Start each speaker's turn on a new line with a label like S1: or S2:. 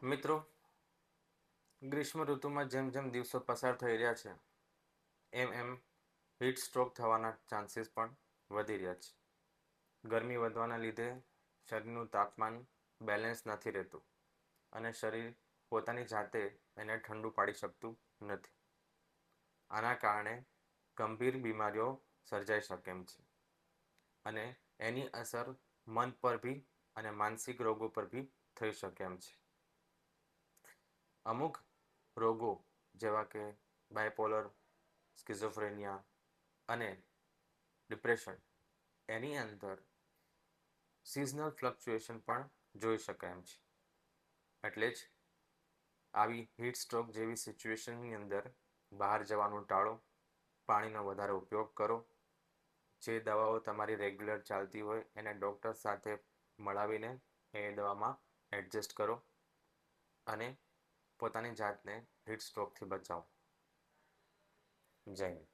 S1: મિત્રો, ગ્રીષ્મ ઋતુમાં જેમ જેમ દિવસો પસાર થઈ રહ્યા છે એમ હીટ સ્ટ્રોક થવાના ચાન્સીસ પણ વધી રહ્યા છે. ગરમી વધવાના લીધે શરીરનું તાપમાન બેલેન્સ નથી રહેતું અને શરીર પોતાની જાતે એને ઠંડુ પાડી શકતું નથી. આના કારણે ગંભીર બીમારીઓ સર્જાઈ શકે એમ છે અને એની અસર મન પર બી અને માનસિક રોગો પર બી થઈ શકે એમ છે. અમુક રોગો જેવા કે બાયપોલર, સ્કિઝોફ્રેનિયા અને ડિપ્રેશન એની અંદર સિઝનલ ફ્લક્ચ્યુએશન પણ જોઈ શકાય એમ છે. એટલે જ આવી હીટ સ્ટ્રોક જેવી સિચ્યુએશનની અંદર બહાર જવાનું ટાળો, પાણીનો વધારે ઉપયોગ કરો, જે દવાઓ તમારી રેગ્યુલર ચાલતી હોય એને ડૉક્ટર સાથે મળાવીને એ દવામાં એડજસ્ટ કરો અને પોતાની જાતને હીટ સ્ટ્રોકથી બચાવો. જય હિન્દ.